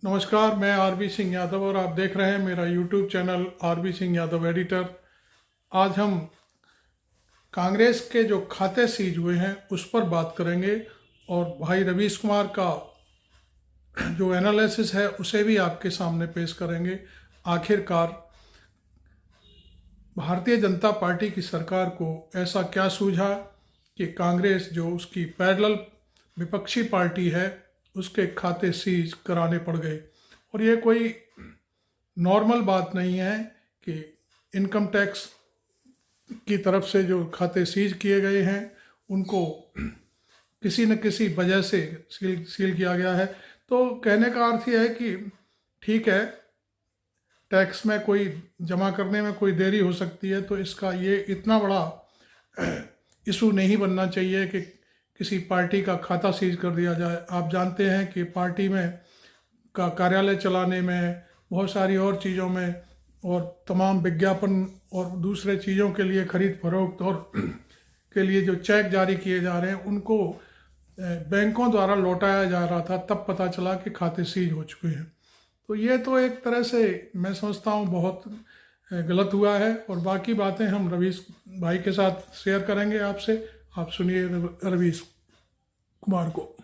नमस्कार, मैं आरबी सिंह यादव और आप देख रहे हैं मेरा YouTube channel RB Singh Yadav editor. आज हम कांग्रेस के जो खाते सीज हुए हैं उस पर बात करेंगे और भाई रवीश कुमार का जो एनालिसिस है उसे भी आपके सामने पेश करेंगे। आखिरकार भारतीय जनता पार्टी की सरकार को ऐसा क्या सूझा कि कांग्रेस जो उसकी पैरेलल विपक्षी पार्टी है उसके खाते सीज कराने पड़ गए। और ये कोई नॉर्मल बात नहीं है कि इनकम टैक्स की तरफ से जो खाते सीज किए गए हैं उनको किसी न किसी वजह से सील किया गया है। तो कहने का अर्थ यह है कि ठीक है, टैक्स में कोई जमा करने में कोई देरी हो सकती है, तो इसका ये इतना बड़ा इशू नहीं बनना चाहिए कि किसी पार्टी का खाता सीज कर दिया जाए। आप जानते हैं कि पार्टी में का कार्यालय चलाने में, बहुत सारी और चीज़ों में और तमाम विज्ञापन और दूसरे चीज़ों के लिए खरीद फरोख्त और के लिए जो चेक जारी किए जा रहे हैं उनको बैंकों द्वारा लौटाया जा रहा था, तब पता चला कि खाते सीज हो चुके हैं। तो ये तो एक तरह से मैं समझता हूँ बहुत गलत हुआ है। और बाकी बातें हम रवीश भाई के साथ शेयर करेंगे आपसे। आप सुनिए रवीश कुमार को।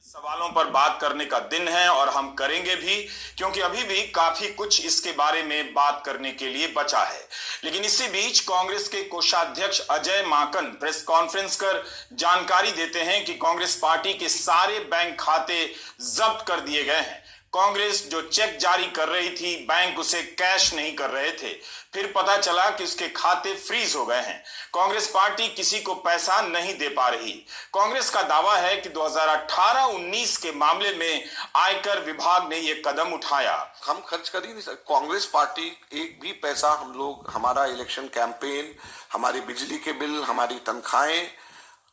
सवालों पर बात करने का दिन है और हम करेंगे भी, क्योंकि अभी भी काफी कुछ इसके बारे में बात करने के लिए बचा है। लेकिन इसी बीच कांग्रेस के कोषाध्यक्ष अजय माकन प्रेस कॉन्फ्रेंस कर जानकारी देते हैं कि कांग्रेस पार्टी के सारे बैंक खाते जब्त कर दिए गए हैं। कांग्रेस जो चेक जारी कर रही थी, बैंक उसे कैश नहीं कर रहे थे। फिर पता चला कि उसके खाते फ्रीज हो गए हैं। कांग्रेस पार्टी किसी को पैसा नहीं दे पा रही। कांग्रेस का दावा है कि 2018-19 के मामले में आयकर विभाग ने यह कदम उठाया। हम खर्च कर ही नहीं सकते। कांग्रेस पार्टी एक भी पैसा, हम लोग, हमारा इलेक्शन कैंपेन, हमारी बिजली के बिल, हमारी तनख्वाहें,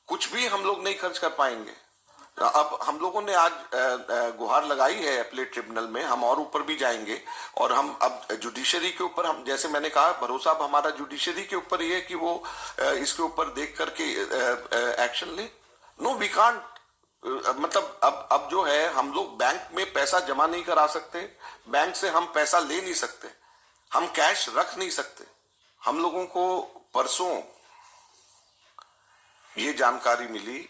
कुछ भी हम लोग नहीं खर्च कर पाएंगे। अब हम लोगों ने आज गुहार लगाई है अपीलेट ट्रिब्यूनल में, हम और ऊपर भी जाएंगे। और हम अब जुडिशरी के ऊपर, हम जैसे मैंने कहा, भरोसा अब हमारा जुडिशरी के ऊपर ये है कि वो इसके ऊपर देख करके एक्शन ले। नो वी कांट, मतलब अब जो है, हम लोग बैंक में पैसा जमा नहीं करा सकते, बैंक से हम पैसा ले नहीं सकते, हम कैश रख नहीं सकते। हम लोगों को परसों ये जानकारी मिली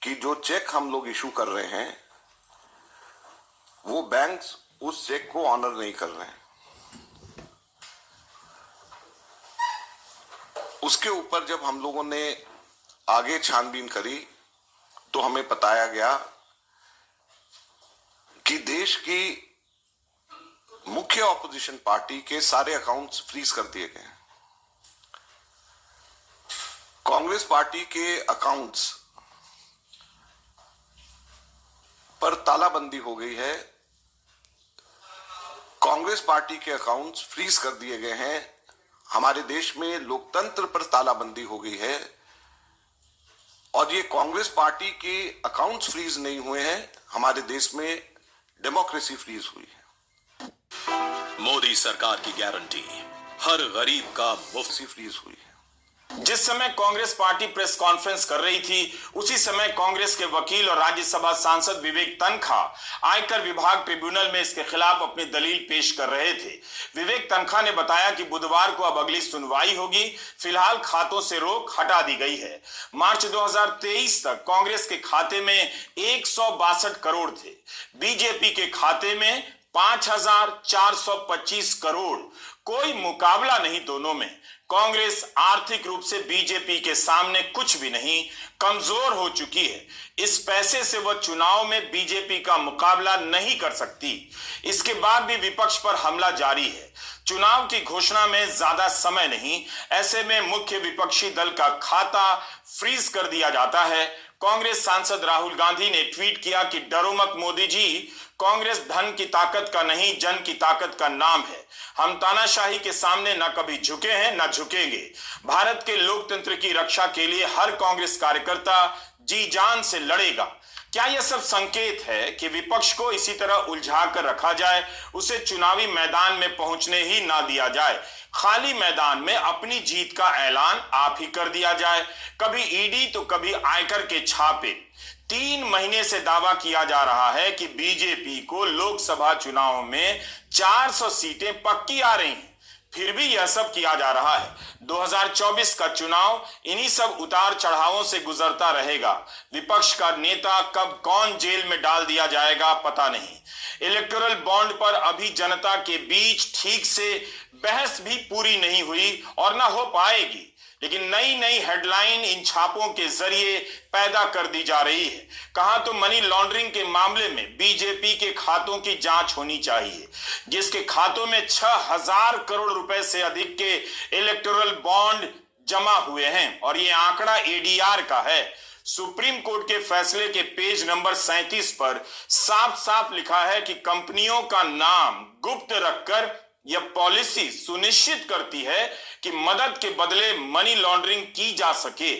कि जो चेक हम लोग इशू कर रहे हैं वो बैंक्स उस चेक को ऑनर नहीं कर रहे हैं। उसके ऊपर जब हम लोगों ने आगे छानबीन करी तो हमें बताया गया कि देश की मुख्य ऑपोजिशन पार्टी के सारे अकाउंट्स फ्रीज कर दिए गए हैं। कांग्रेस पार्टी के अकाउंट्स पर तालाबंदी हो गई है। कांग्रेस पार्टी के अकाउंट्स फ्रीज कर दिए गए हैं। हमारे देश में लोकतंत्र पर तालाबंदी हो गई है। और ये कांग्रेस पार्टी के अकाउंट्स फ्रीज नहीं हुए हैं, हमारे देश में डेमोक्रेसी फ्रीज हुई है। मोदी सरकार की गारंटी, हर गरीब का मुफ्त फ्रीज हुई है। जिस समय कांग्रेस पार्टी प्रेस कॉन्फ्रेंस कर रही थी, उसी समय कांग्रेस के वकील और राज्यसभा सांसद विवेक तनखा आयकर विभाग ट्रिब्यूनल में इसके खिलाफ अपनी दलील पेश कर रहे थे। विवेक तनखा ने बताया कि बुधवार को अब अगली सुनवाई होगी। फिलहाल खातों से रोक हटा दी गई है। मार्च 2023 तक कांग्रेस के खाते में 162 करोड़ थे, बीजेपी के खाते में 5425 करोड़। कोई मुकाबला नहीं दोनों में। कांग्रेस आर्थिक रूप से बीजेपी के सामने कुछ भी नहीं, कमजोर हो चुकी है। इस पैसे से वह चुनाव में बीजेपी का मुकाबला नहीं कर सकती। इसके बाद भी विपक्ष पर हमला जारी है। चुनाव की घोषणा में ज्यादा समय नहीं, ऐसे में मुख्य विपक्षी दल का खाता फ्रीज कर दिया जाता है। कांग्रेस सांसद राहुल गांधी ने ट्वीट किया कि डरो मत मोदी जी, कांग्रेस धन की ताकत का नहीं, जन की ताकत का नाम है। हम तानाशाही के सामने न कभी झुके हैं न झुकेंगे। भारत के लोकतंत्र की रक्षा के लिए हर कांग्रेस कार्यकर्ता जी जान से लड़ेगा। क्या यह सब संकेत है कि विपक्ष को इसी तरह उलझा कर रखा जाए, उसे चुनावी मैदान में पहुंचने ही ना दिया जाए, खाली मैदान में अपनी जीत का ऐलान आप ही कर दिया जाए? कभी ईडी तो कभी आयकर के छापे। 3 महीने से दावा किया जा रहा है कि बीजेपी को लोकसभा चुनाव में 400 सीटें पक्की आ रही हैं, फिर भी यह सब किया जा रहा है। 2024 का चुनाव इन्हीं सब उतार चढ़ावों से गुजरता रहेगा। विपक्ष का नेता कब कौन जेल में डाल दिया जाएगा पता नहीं। इलेक्टोरल बॉन्ड पर अभी जनता के बीच ठीक से बहस भी पूरी नहीं हुई और ना हो पाएगी, लेकिन नई नई हेडलाइन इन छापों के जरिए पैदा कर दी जा रही है। कहां तो मनी लॉन्ड्रिंग के मामले में बीजेपी के खातों की जांच होनी चाहिए, जिसके खातों में 6000 करोड़ रुपए से अधिक के इलेक्टोरल बॉन्ड जमा हुए हैं और ये आंकड़ा एडीआर का है। सुप्रीम कोर्ट के फैसले के पेज नंबर 37 पर साफ साफ लिखा है कि कंपनियों का नाम गुप्त रखकर यह पॉलिसी सुनिश्चित करती है कि मदद के बदले मनी लॉन्ड्रिंग की जा सके।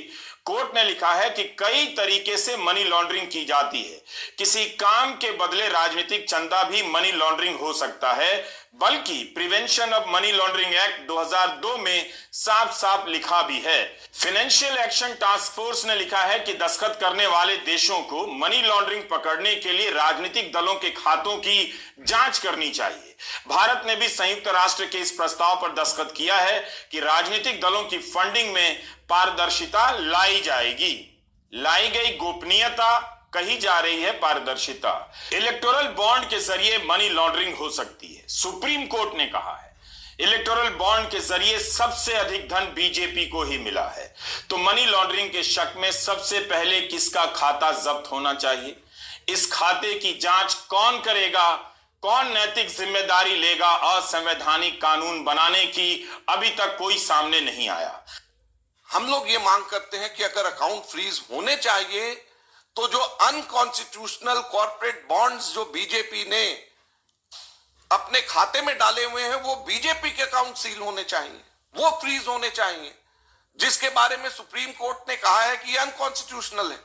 कोर्ट ने लिखा है कि कई तरीके से मनी लॉन्ड्रिंग की जाती है। किसी काम के बदले राजनीतिक चंदा भी मनी लॉन्ड्रिंग हो सकता है, बल्कि prevention of money laundering act 2002 में साफ साफ लिखा भी है। फाइनेंशियल एक्शन टास्क फोर्स ने लिखा है कि दस्तखत करने वाले देशों को मनी लॉन्ड्रिंग पकड़ने के लिए राजनीतिक दलों के खातों की जांच करनी चाहिए। भारत ने भी संयुक्त राष्ट्र के इस प्रस्ताव पर दस्तखत किया है कि राजनीतिक दलों की फंडिंग में पारदर्शिता लाई जाएगी। लाई गई गोपनीयता, कही जा रही है पारदर्शिता। इलेक्टोरल बॉन्ड के जरिए मनी लॉन्ड्रिंग हो सकती है। सुप्रीम कोर्ट ने कहा है इलेक्टोरल बॉन्ड के जरिए सबसे अधिक धन बीजेपी को ही मिला है। तो मनी लॉन्ड्रिंग के शक में सबसे पहले किसका खाता जब्त होना चाहिए? इस खाते की जांच कौन करेगा? कौन नैतिक जिम्मेदारी लेगा? असंवैधानिक कानून बनाने की अभी तक कोई सामने नहीं आया। हम लोग ये मांग करते हैं कि अगर अकाउंट फ्रीज होने चाहिए तो जो अनकॉन्स्टिट्यूशनल कॉर्पोरेट बॉन्ड्स जो बीजेपी ने अपने खाते में डाले हुए हैं वो बीजेपी के अकाउंट सील होने चाहिए, वो फ्रीज होने चाहिए, जिसके बारे में सुप्रीम कोर्ट ने कहा है कि ये अनकॉन्स्टिट्यूशनल है।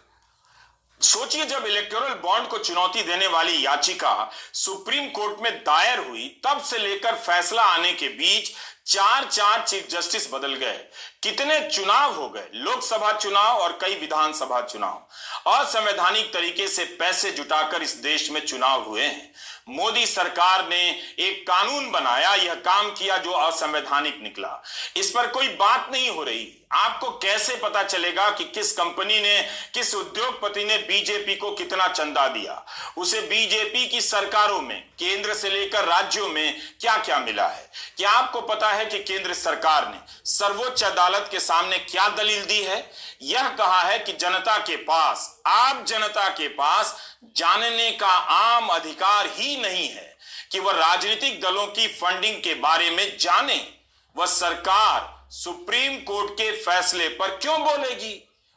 सोचिए, जब इलेक्टोरल बॉन्ड को चुनौती देने वाली याचिका सुप्रीम कोर्ट में दायर हुई, तब से लेकर फैसला आने के बीच 4 चीफ जस्टिस बदल गए। कितने चुनाव हो गए, लोकसभा चुनाव और कई विधानसभा चुनाव। असंवैधानिक तरीके से पैसे जुटाकर इस देश में चुनाव हुए हैं। मोदी सरकार ने एक कानून बनाया, यह काम किया जो असंवैधानिक निकला। इस पर कोई बात नहीं हो रही। आपको कैसे पता चलेगा कि किस कंपनी ने, किस उद्योगपति ने बीजेपी को कितना चंदा दिया? उसे बीजेपी की सरकारों में, केंद्र से लेकर राज्यों में क्या क्या मिला है? क्या आपको पता है कि केंद्र सरकार ने सर्वोच्च अदालत के सामने क्या दलील दी है? यह कहा है कि जनता के पास, आम जनता के पास जानने का आम अधिकार ही नहीं है कि वह राजनीतिक दलों की फंडिंग के बारे में जाने। वह सरकार सुप्रीम कोर्ट के फैसले पर क्यों बोलेगी?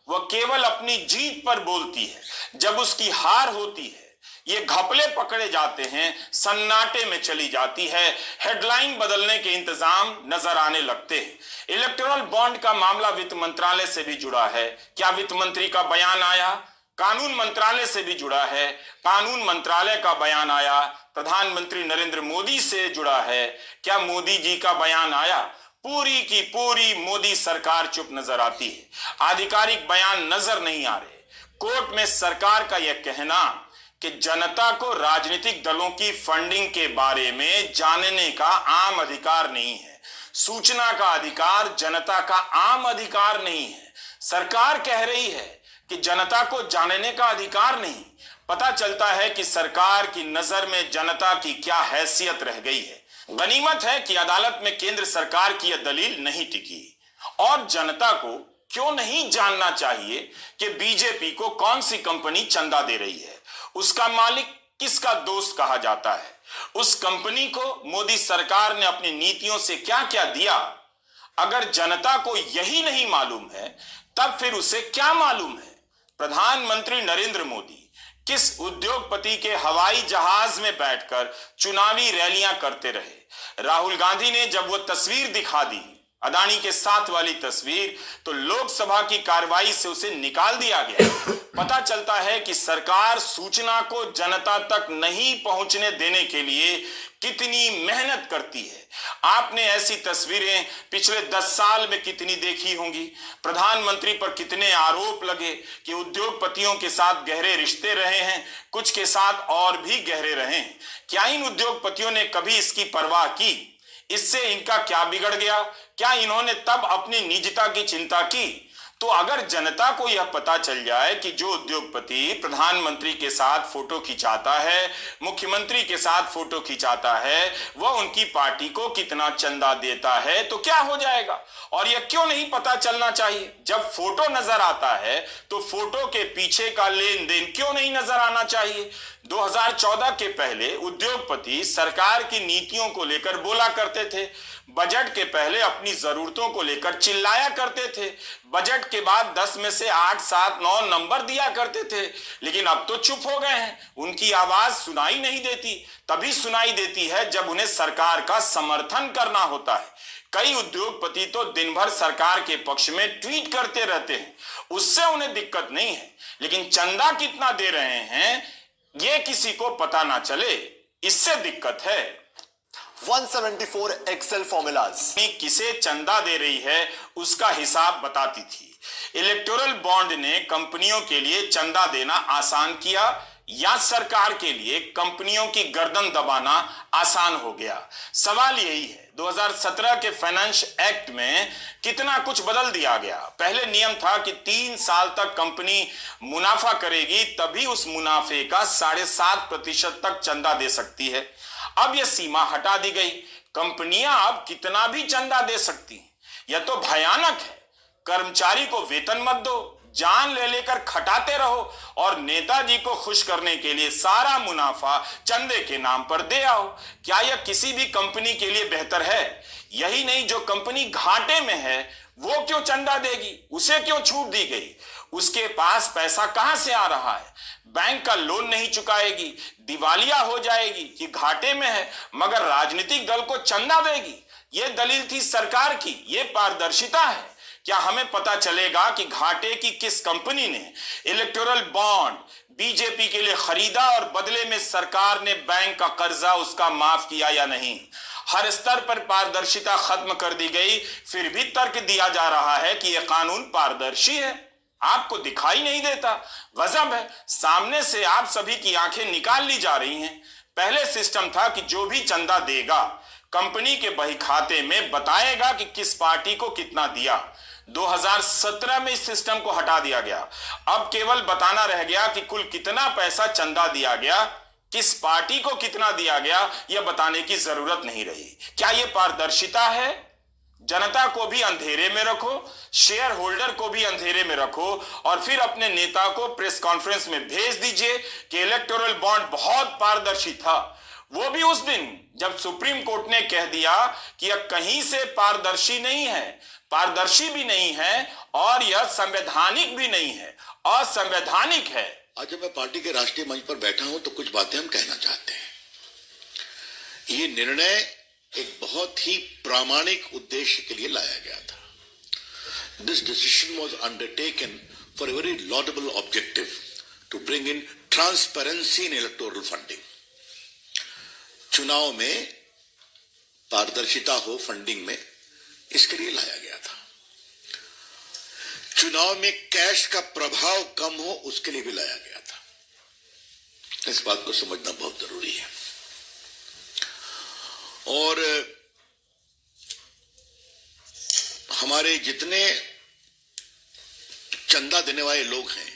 वह केवल अपनी जीत पर बोलती है। जब उसकी हार होती है, ये घपले पकड़े जाते हैं, सन्नाटे में चली जाती है, हेडलाइन बदलने के इंतजाम नजर आने लगते हैं। इलेक्टोरल बॉन्ड का मामला वित्त मंत्रालय से भी जुड़ा है। क्या वित्त मंत्री का बयान आया? कानून मंत्रालय से भी जुड़ा है, कानून मंत्रालय का बयान आया। प्रधानमंत्री नरेंद्र मोदी से जुड़ा है, क्या मोदी जी का बयान आया? पूरी की पूरी मोदी सरकार चुप नजर आती है। आधिकारिक बयान नजर नहीं आ रहे। कोर्ट में सरकार का यह कहना कि जनता को राजनीतिक दलों की फंडिंग के बारे में जानने का आम अधिकार नहीं है, सूचना का अधिकार जनता का आम अधिकार नहीं है। सरकार कह रही है कि जनता को जानने का अधिकार नहीं। पता चलता है कि सरकार की नजर में जनता की क्या हैसियत रह गई है। गनीमत है कि अदालत में केंद्र सरकार की यह दलील नहीं टिकी। और जनता को क्यों नहीं जानना चाहिए कि बीजेपी को कौन सी कंपनी चंदा दे रही है, उसका मालिक किसका दोस्त कहा जाता है, उस कंपनी को मोदी सरकार ने अपनी नीतियों से क्या क्या दिया? अगर जनता को यही नहीं मालूम है, तब फिर उसे क्या मालूम है? प्रधानमंत्री नरेंद्र मोदी किस उद्योगपति के हवाई जहाज में बैठकर चुनावी रैलियां करते रहे? राहुल गांधी ने जब वो तस्वीर दिखा दी अदानी के साथ वाली तस्वीर, तो लोकसभा की कार्रवाई से उसे निकाल दिया गया। पता चलता है कि सरकार सूचना को जनता तक नहीं पहुंचने देने के लिए कितनी मेहनत करती है। आपने ऐसी तस्वीरें पिछले 10 साल में कितनी देखी होंगी। प्रधानमंत्री पर कितने आरोप लगे कि उद्योगपतियों के साथ गहरे रिश्ते रहे हैं, कुछ के साथ और भी गहरे रहे हैं। क्या इन उद्योगपतियों ने कभी इसकी परवाह की? इससे इनका क्या बिगड़ गया? क्या इन्होंने तब अपनी निजता की चिंता की? तो अगर जनता को यह पता चल जाए कि जो उद्योगपति प्रधानमंत्री के साथ फोटो खिंचाता है, मुख्यमंत्री के साथ फोटो खिंचाता है, वह उनकी पार्टी को कितना चंदा देता है, तो क्या हो जाएगा? और यह क्यों नहीं पता चलना चाहिए? जब फोटो नजर आता है तो फोटो के पीछे का लेन देन क्यों नहीं नजर आना चाहिए? 2014 के पहले उद्योगपति सरकार की नीतियों को लेकर बोला करते थे, बजट के पहले अपनी जरूरतों को लेकर चिल्लाया करते थे, बजट के बाद 10 में से 8, 7, 9 नंबर दिया करते थे, लेकिन अब तो चुप हो गए हैं। उनकी आवाज सुनाई नहीं देती। तभी सुनाई देती है जब उन्हें सरकार का समर्थन करना होता है। कई उद्योगपति तो दिन भर सरकार के पक्ष में ट्वीट करते रहते हैं, उससे उन्हें दिक्कत नहीं है, लेकिन चंदा कितना दे रहे हैं ये किसी को पता ना चले, इससे दिक्कत है। 174 एक्सेल फॉर्मूलाज किसे चंदा दे रही है उसका हिसाब बताती थी। इलेक्टोरल बॉन्ड ने कंपनियों के लिए चंदा देना आसान किया या सरकार के लिए कंपनियों की गर्दन दबाना आसान हो गया? सवाल यही है। 2017 के फाइनेंस एक्ट में कितना कुछ बदल दिया गया। पहले नियम था कि 3 साल तक कंपनी मुनाफा करेगी तभी उस मुनाफे का 7.5% तक चंदा दे सकती है। अब यह सीमा हटा दी गई। कंपनियां अब कितना भी चंदा दे सकती हैं। यह तो भयानक है। कर्मचारी को वेतन मत दो, जान ले लेकर खटाते रहो और नेताजी को खुश करने के लिए सारा मुनाफा चंदे के नाम पर दे आओ। क्या यह किसी भी कंपनी के लिए बेहतर है? यही नहीं, जो कंपनी घाटे में है वो क्यों चंदा देगी? उसे क्यों छूट दी गई? उसके पास पैसा कहां से आ रहा है? बैंक का लोन नहीं चुकाएगी, दिवालिया हो जाएगी कि घाटे में है, मगर राजनीतिक दल को चंदा देगी। यह दलील थी सरकार की। यह पारदर्शिता है। क्या हमें पता चलेगा कि घाटे की किस कंपनी ने इलेक्टोरल बॉन्ड बीजेपी के लिए खरीदा और बदले में सरकार ने बैंक का कर्जा उसका माफ किया या नहीं? हर स्तर पर पारदर्शिता खत्म कर दी गई, फिर भी तर्क दिया जा रहा है कि यह कानून पारदर्शी है। आपको दिखाई नहीं देता? गजब है। सामने से आप सभी की आंखें निकाल ली जा रही हैं। पहले सिस्टम था कि जो भी चंदा देगा कंपनी के बही खाते में बताएगा कि किस पार्टी को कितना दिया। 2017 में इस सिस्टम को हटा दिया गया। अब केवल बताना रह गया कि कुल कितना पैसा चंदा दिया गया, किस पार्टी को कितना दिया गया, यह बताने की जरूरत नहीं रही। क्या यह पारदर्शिता है? जनता को भी अंधेरे में रखो, शेयर होल्डर को भी अंधेरे में रखो और फिर अपने नेता को प्रेस कॉन्फ्रेंस में भेज दीजिए कि इलेक्टोरल बॉन्ड बहुत पारदर्शी था। वो भी उस दिन जब सुप्रीम कोर्ट ने कह दिया कि यह कहीं से पारदर्शी नहीं है, पारदर्शी भी नहीं है और यह संवैधानिक भी नहीं है, असंवैधानिक है। आज जब मैं पार्टी के राष्ट्रीय मंच पर बैठा हूं तो कुछ बातें हम कहना चाहते हैं। ये निर्णय एक बहुत ही प्रामाणिक उद्देश्य के लिए लाया गया था। This decision was undertaken for a very laudable objective to bring in transparency in electoral funding. चुनाव में पारदर्शिता हो फंडिंग में, इसके लिए लाया गया था। चुनाव में कैश का प्रभाव कम हो उसके लिए भी लाया गया था। इस बात को समझना बहुत जरूरी है। और हमारे जितने चंदा देने वाले लोग हैं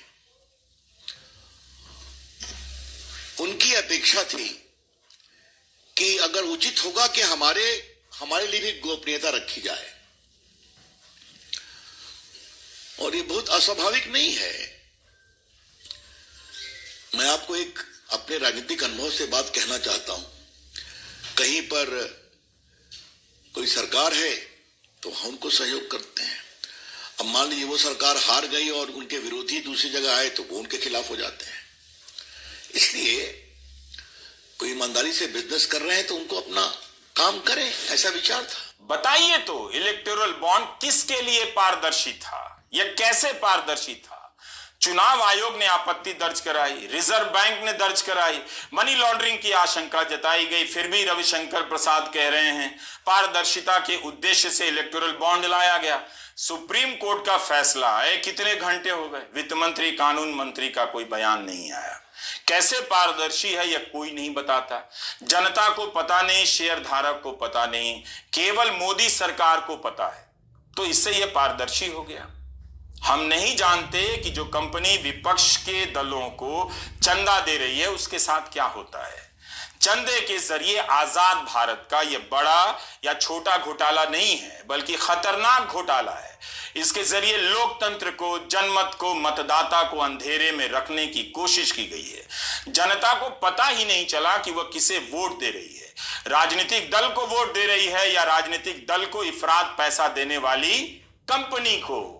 उनकी अपेक्षा थी कि अगर उचित होगा कि हमारे लिए भी गोपनीयता रखी जाए, और ये बहुत अस्वाभाविक नहीं है। मैं आपको एक अपने राजनीतिक अनुभव से बात कहना चाहता हूं। कहीं पर कोई सरकार है तो हम उनको सहयोग करते हैं। अब मान लीजिए वो सरकार हार गई और उनके विरोधी दूसरी जगह आए तो वो उनके खिलाफ हो जाते हैं। इसलिए कोई ईमानदारी से बिजनेस कर रहे हैं तो उनको अपना काम करें, ऐसा विचार था। बताइए तो इलेक्टोरल बॉन्ड किसके लिए पारदर्शी था? यह कैसे पारदर्शी था? चुनाव आयोग ने आपत्ति दर्ज कराई, रिजर्व बैंक ने दर्ज कराई, मनी लॉन्ड्रिंग की आशंका जताई गई, फिर भी रविशंकर प्रसाद कह रहे हैं पारदर्शिता के उद्देश्य से इलेक्टोरल बॉन्ड लाया गया। सुप्रीम कोर्ट का फैसला आए कितने घंटे हो गए, वित्त मंत्री कानून मंत्री का कोई बयान नहीं आया। कैसे पारदर्शी है यह कोई नहीं बताता, जनता को पता नहीं, शेयर धारक को पता नहीं, केवल मोदी सरकार को पता है। तो इससे यह पारदर्शी हो गया। हम नहीं जानते कि जो कंपनी विपक्ष के दलों को चंदा दे रही है उसके साथ क्या होता है। चंदे के जरिए आजाद भारत का यह बड़ा या छोटा घोटाला नहीं है, बल्कि खतरनाक घोटाला है। इसके जरिए लोकतंत्र को, जनमत को, मतदाता को अंधेरे में रखने की कोशिश की गई है। जनता को पता ही नहीं चला कि वह किसे वोट दे रही है, राजनीतिक दल को वोट दे रही है या राजनीतिक दल को इफरात पैसा देने वाली कंपनी को।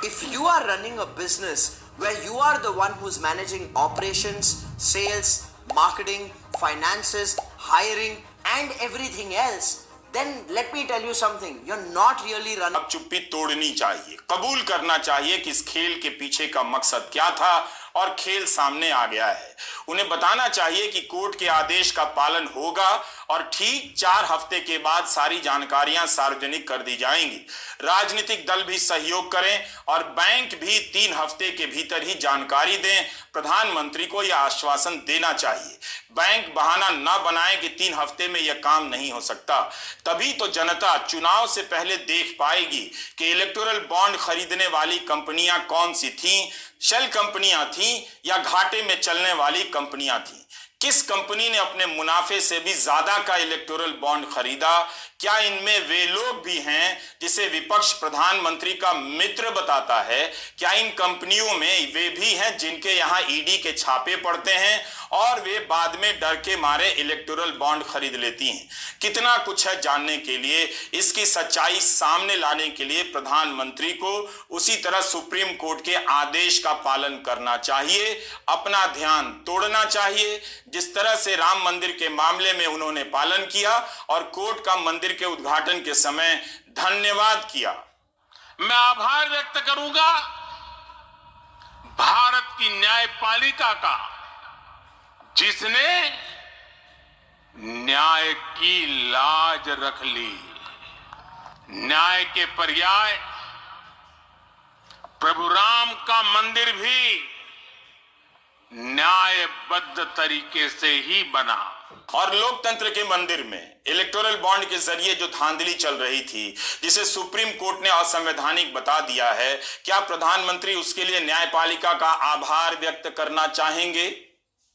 If you are running a business where you are the one who's managing operations, sales, marketing, finances, hiring and everything else, then let me tell you something, you're not really running. अब चुप्पी तोड़नी चाहिए, कबूल करना चाहिए कि इस खेल के पीछे का मकसद क्या था और खेल सामने आ गया है। उन्हें बताना चाहिए कि कोर्ट के आदेश का पालन होगा और ठीक 4 हफ्ते के बाद सारी जानकारियां सार्वजनिक कर दी जाएंगी। राजनीतिक दल भी सहयोग करें और बैंक भी 3 हफ्ते के भीतर ही जानकारी दें। प्रधानमंत्री को यह आश्वासन देना चाहिए। बैंक बहाना न बनाए कि 3 हफ्ते में यह काम नहीं हो सकता। तभी तो जनता चुनाव से पहले देख पाएगी कि इलेक्टोरल बॉन्ड खरीदने वाली कंपनियां कौन सी थीं, शेल कंपनियां थीं या घाटे में चलने वाली कंपनियां थीं। किस कंपनी ने अपने मुनाफे से भी ज्यादा का इलेक्टोरल बॉन्ड खरीदा? क्या इनमें वे लोग भी हैं जिसे विपक्ष प्रधानमंत्री का मित्र बताता है? क्या इन कंपनियों में वे भी हैं जिनके यहां ईडी के छापे पड़ते हैं और वे बाद में डर के मारे इलेक्टोरल बॉन्ड खरीद लेती हैं? कितना कुछ है जानने के लिए। इसकी सच्चाई सामने लाने के लिए प्रधानमंत्री को उसी तरह सुप्रीम कोर्ट के आदेश का पालन करना चाहिए, अपना ध्यान तोड़ना चाहिए। जिस तरह से राम मंदिर के मामले में उन्होंने पालन किया और कोर्ट का मंदिर के उद्घाटन के समय धन्यवाद किया। मैं आभार व्यक्त करूंगा भारत की न्यायपालिका का, जिसने न्याय की लाज रख ली। न्याय के पर्याय प्रभु राम का मंदिर भी न्यायबद्ध तरीके से ही बना। और लोकतंत्र के मंदिर में इलेक्टोरल बॉन्ड के जरिए जो धांधली चल रही थी, जिसे सुप्रीम कोर्ट ने असंवैधानिक बता दिया है, क्या प्रधानमंत्री उसके लिए न्यायपालिका का आभार व्यक्त करना चाहेंगे?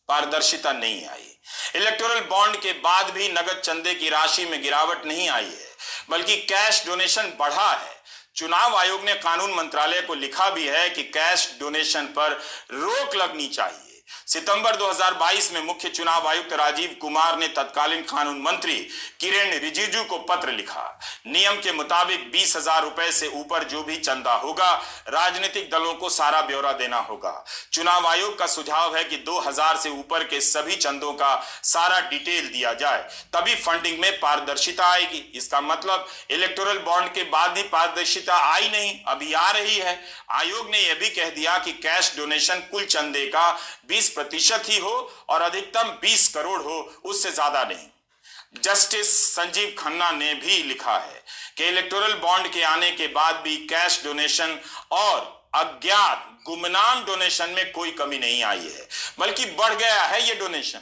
पारदर्शिता नहीं आई। इलेक्टोरल बॉन्ड के बाद भी नगद चंदे की राशि में गिरावट नहीं आई है, बल्कि कैश डोनेशन बढ़ा है। चुनाव आयोग ने कानून मंत्रालय को लिखा भी है कि कैश डोनेशन पर रोक लगनी चाहिए। सितंबर 2022 में मुख्य चुनाव आयुक्त राजीव कुमार ने तत्कालीन कानून मंत्री किरेन रिजिजू को पत्र लिखा। नियम के मुताबिक 20,000 रुपए से ऊपर जो भी चंदा होगा, राजनीतिक दलों को सारा ब्यौरा देना होगा। चुनाव आयोग का सुझाव है कि 2,000 से ऊपर के सभी चंदों का सारा डिटेल दिया जाए, तभी फंडिंग में पारदर्शिता आएगी। इसका मतलब इलेक्टोरल बॉन्ड के बाद ही पारदर्शिता आई नहीं, अभी आ रही है। आयोग ने यह भी कह दिया कि कैश डोनेशन कुल चंदे का 20% ही हो और अधिकतम 20 करोड़ हो, उससे ज्यादा नहीं। जस्टिस संजीव खन्ना ने भी लिखा है कि इलेक्टोरल बॉन्ड के आने के बाद भी कैश डोनेशन और अज्ञात गुमनाम डोनेशन में कोई कमी नहीं आई है, बल्कि बढ़ गया है ये डोनेशन।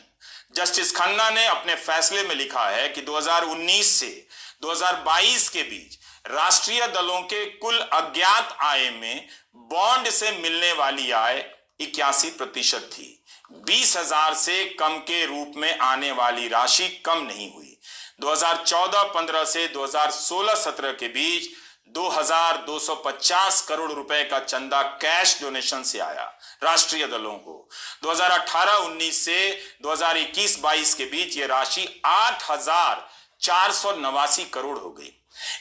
जस्टिस खन्ना ने अपने फैसले में लिखा है कि 2019 से 2022 के बीच राष्ट्रीय दलों के कुल अज्ञात आय में बॉन्ड से मिलने वाली आय 81% थी। 20,000 से कम के रूप में आने वाली राशि कम नहीं हुई। 2014-15 से 2016-17 के बीच 2,250 करोड़ रुपए का चंदा कैश डोनेशन से आया राष्ट्रीय दलों को। 2018-19 से 2021-22 के बीच यह राशि 8,489 करोड़ हो गई।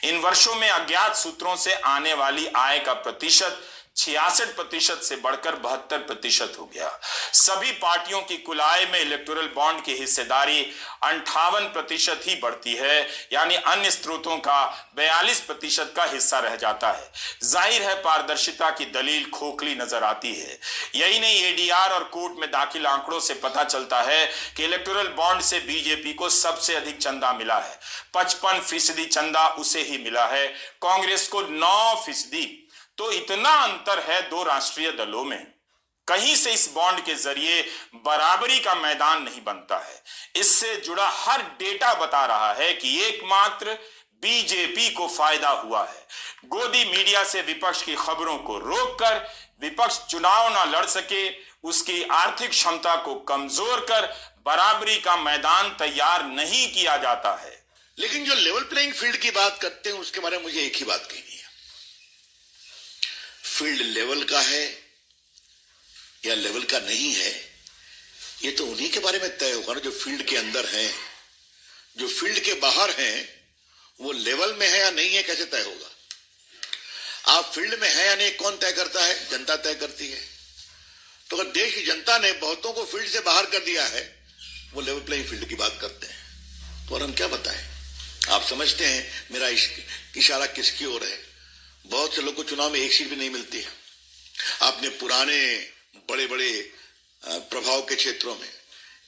इन वर्षों में अज्ञात सूत्रों से आने वाली आय का प्रतिशत 66% से बढ़कर 72% हो गया। सभी पार्टियों की कुल आय में इलेक्टोरल बॉन्ड की हिस्सेदारी 58% ही बढ़ती है, यानी अन्य स्रोतों का 42% का हिस्सा रह जाता है। जाहिर है पारदर्शिता की दलील खोखली नजर आती है। यही नहीं, एडीआर और कोर्ट में दाखिल आंकड़ों से पता चलता है कि इलेक्टोरल बॉन्ड से बीजेपी को सबसे अधिक चंदा मिला है। 55% चंदा उसे ही मिला है, कांग्रेस को 9%। तो इतना अंतर है दो राष्ट्रीय दलों में। कहीं से इस बॉन्ड के जरिए बराबरी का मैदान नहीं बनता है। इससे जुड़ा हर डेटा बता रहा है कि एकमात्र बीजेपी को फायदा हुआ है। गोदी मीडिया से विपक्ष की खबरों को रोककर विपक्ष चुनाव ना लड़ सके, उसकी आर्थिक क्षमता को कमजोर कर बराबरी का मैदान तैयार नहीं किया जाता है। लेकिन जो लेवल प्लेइंग फील्ड की बात करते हैं उसके बारे में मुझे एक ही बात कहनी है, फील्ड लेवल का है या लेवल का नहीं है, ये तो उन्हीं के बारे में तय होगा ना जो फील्ड के अंदर हैं। जो फील्ड के बाहर हैं वो लेवल में है या नहीं है कैसे तय होगा? आप फील्ड में है या नहीं कौन तय करता है? जनता तय करती है। तो अगर देश की जनता ने बहुतों को फील्ड से बाहर कर दिया है, वो लेवल प्लेइंग फील्ड की बात करते हैं, तो और हम क्या बताएं? आप समझते हैं मेरा इशारा किसकी ओर है? बहुत से लोगों को चुनाव में एक सीट भी नहीं मिलती है। आपने पुराने बड़े बड़े प्रभाव के क्षेत्रों में,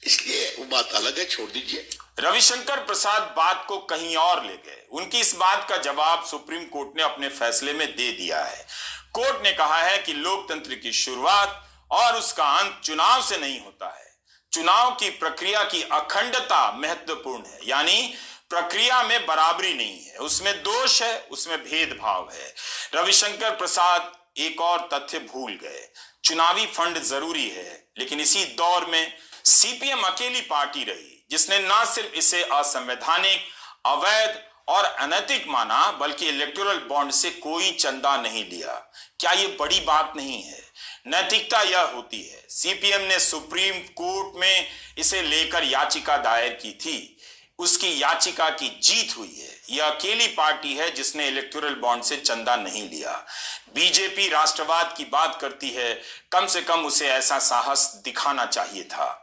इसलिए वो बात अलग है, छोड़ दीजिए। रविशंकर प्रसाद बात को कहीं और ले गए। उनकी इस बात का जवाब सुप्रीम कोर्ट ने अपने फैसले में दे दिया है। कोर्ट ने कहा है कि लोकतंत्र की शुरुआत और उसका अंत चुनाव से नहीं होता है। चुनाव की प्रक्रिया की अखंडता महत्वपूर्ण है, यानी प्रक्रिया में बराबरी नहीं है, उसमें दोष है, उसमें भेदभाव है। रविशंकर प्रसाद एक और तथ्य भूल गए। चुनावी फंड जरूरी है, लेकिन इसी दौर में सीपीएम अकेली पार्टी रही जिसने न सिर्फ इसे असंवैधानिक, अवैध और अनैतिक माना, बल्कि इलेक्टोरल बॉन्ड से कोई चंदा नहीं लिया। क्या ये बड़ी बात नहीं है? नैतिकता यह होती है। सीपीएम ने सुप्रीम कोर्ट में इसे लेकर याचिका दायर की थी, उसकी याचिका की जीत हुई है। यह अकेली पार्टी है जिसने इलेक्टोरल बॉन्ड से चंदा नहीं लिया। बीजेपी राष्ट्रवाद की बात करती है, कम से कम उसे ऐसा साहस दिखाना चाहिए था।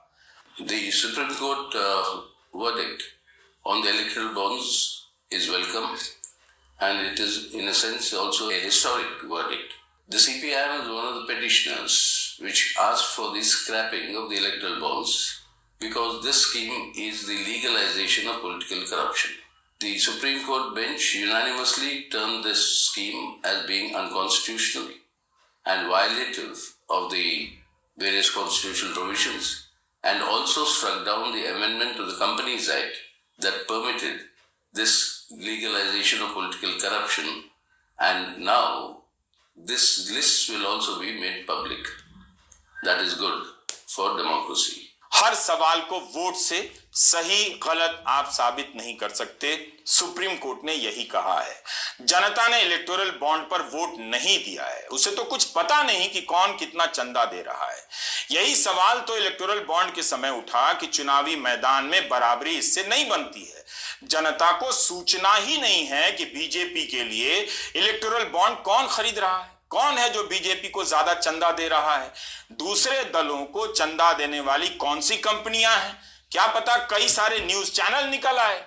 The Supreme Court verdict on the electoral bonds is welcome, and it is in a sense also a historic verdict. The CPIM is one of the petitioners which asked for the scrapping of the electoral bonds because this scheme is the legalization of political corruption. The Supreme Court bench unanimously termed this scheme as being unconstitutional and violative of the various constitutional provisions, and also struck down the amendment to the Companies Act that permitted this legalization of political corruption, and now this list will also be made public. That is good for democracy. हर सवाल को vote से सही गलत आप साबित नहीं कर सकते, सुप्रीम कोर्ट ने यही कहा है। जनता ने इलेक्टोरल बॉन्ड पर वोट नहीं दिया है, उसे तो कुछ पता नहीं कि कौन कितना चंदा दे रहा है। यही सवाल तो इलेक्टोरल बॉन्ड के समय उठा कि चुनावी मैदान में बराबरी इससे नहीं बनती है। जनता को सूचना ही नहीं है कि बीजेपी के लिए इलेक्टोरल बॉन्ड कौन खरीद रहा है, कौन है जो बीजेपी को ज्यादा चंदा दे रहा है, दूसरे दलों को चंदा देने वाली कौन सी कंपनियां हैं, क्या पता कई सारे न्यूज चैनल निकल आए।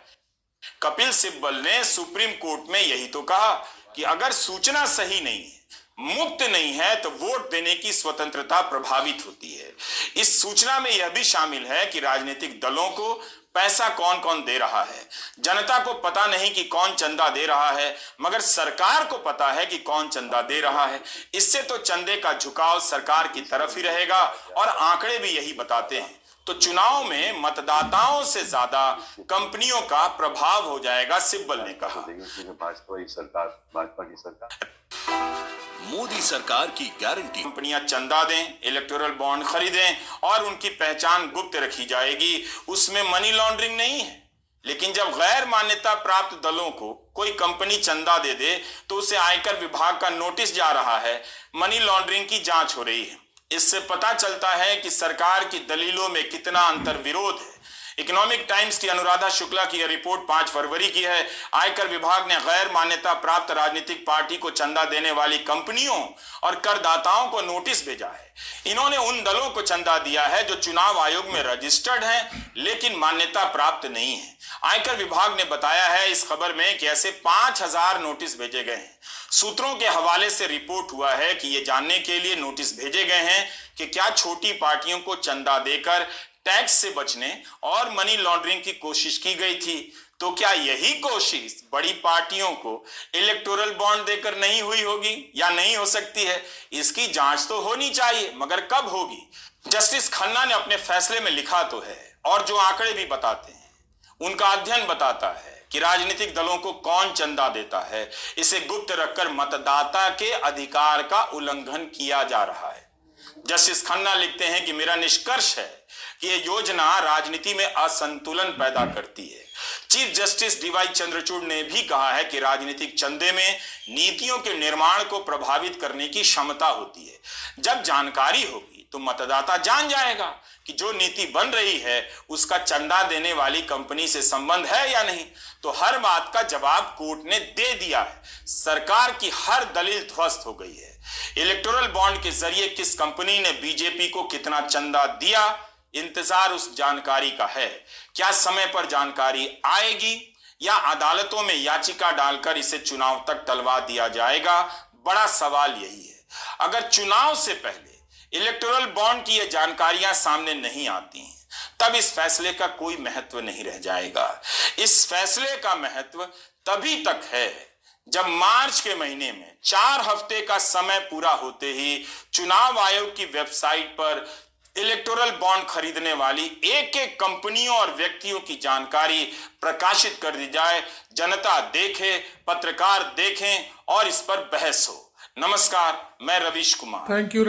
कपिल सिब्बल ने सुप्रीम कोर्ट में यही तो कहा कि अगर सूचना सही नहीं है, मुक्त नहीं है, तो वोट देने की स्वतंत्रता प्रभावित होती है। इस सूचना में यह भी शामिल है कि राजनीतिक दलों को पैसा कौन कौन दे रहा है। जनता को पता नहीं कि कौन चंदा दे रहा है, मगर सरकार को पता है कि कौन चंदा दे रहा है। इससे तो चंदे का झुकाव सरकार की तरफ ही रहेगा, और आंकड़े भी यही बताते हैं। तो चुनाव में मतदाताओं से ज्यादा कंपनियों का प्रभाव हो जाएगा, सिब्बल ने कहा। भाजपा की सरकार, मोदी सरकार की गारंटी। कंपनियां चंदा दें, इलेक्टोरल बॉन्ड खरीदें और उनकी पहचान गुप्त रखी जाएगी, उसमें मनी लॉन्ड्रिंग नहीं है। लेकिन जब गैर मान्यता प्राप्त दलों को कोई कंपनी चंदा दे दे तो उसे आयकर विभाग का नोटिस जा रहा है, मनी लॉन्ड्रिंग की जांच हो रही है। इससे पता चलता है कि सरकार की दलीलों में कितना अंतर विरोध है। इकोनॉमिक टाइम्स की अनुराधा शुक्ला की यह रिपोर्ट 5 फरवरी की है। आयकर विभाग ने गैर मान्यता प्राप्त राजनीतिक पार्टी को चंदा देने वाली कंपनियों और करदाताओं को नोटिस भेजा है। इन्होंने उन दलों को चंदा दिया है जो चुनाव आयोग में रजिस्टर्ड हैं लेकिन मान्यता प्राप्त नहीं है। आयकर विभाग ने बताया है इस खबर में कि ऐसे 5000 नोटिस भेजे गए हैं। सूत्रों के हवाले से रिपोर्ट हुआ है कि ये जानने के लिए नोटिस भेजे गए हैं कि क्या छोटी पार्टियों को चंदा देकर टैक्स से बचने और मनी लॉन्ड्रिंग की कोशिश की गई थी, तो क्या यही कोशिश बड़ी पार्टियों को इलेक्टोरल बॉन्ड देकर नहीं हुई होगी या नहीं हो सकती है? इसकी जांच तो होनी चाहिए, मगर कब होगी? जस्टिस खन्ना ने अपने फैसले में लिखा तो है, और जो आंकड़े भी बताते हैं, उनका अध्ययन बताता है कि राजनीतिक दलों को कौन चंदा देता है। इसे गुप्त रखकर मतदाता के अधिकार का उल्लंघन किया जा रहा है। जस्टिस खन्ना लिखते हैं कि मेरा निष्कर्ष है कि यह योजना राजनीति में असंतुलन पैदा करती है। चीफ जस्टिस डीवाई चंद्रचूड़ ने भी कहा है कि राजनीतिक चंदे में नीतियों के निर्माण को प्रभावित करने की क्षमता होती है। जब जानकारी होगी तो मतदाता जान जाएगा कि जो नीति बन रही है उसका चंदा देने वाली कंपनी से संबंध है या नहीं। तो हर बात का जवाब कोर्ट ने दे दिया है। सरकार की हर दलील ध्वस्त हो गई है। इलेक्टोरल बॉन्ड के जरिए किस कंपनी ने बीजेपी को कितना चंदा दिया, इंतजार उस जानकारी का है। क्या समय पर जानकारी आएगी या अदालतों में याचिका डालकर इसे चुनाव तक टलवा दिया जाएगा? बड़ा सवाल यही है। अगर चुनाव से पहले इलेक्टोरल बॉन्ड की ये जानकारियां सामने नहीं आती हैं, तब इस फैसले का कोई महत्व नहीं रह जाएगा। इस फैसले का महत्व तभी तक है जब मार्च के महीने में 4 हफ्ते का समय पूरा होते ही चुनाव आयोग की वेबसाइट पर इलेक्टोरल बॉन्ड खरीदने वाली एक-एक कंपनियों और व्यक्तियों की जानकारी प्रकाशित कर दी जाए। जनता देखे, पत्रकार देखें और इस पर बहस हो। नमस्कार, मैं रवीश कुमार। Thank you.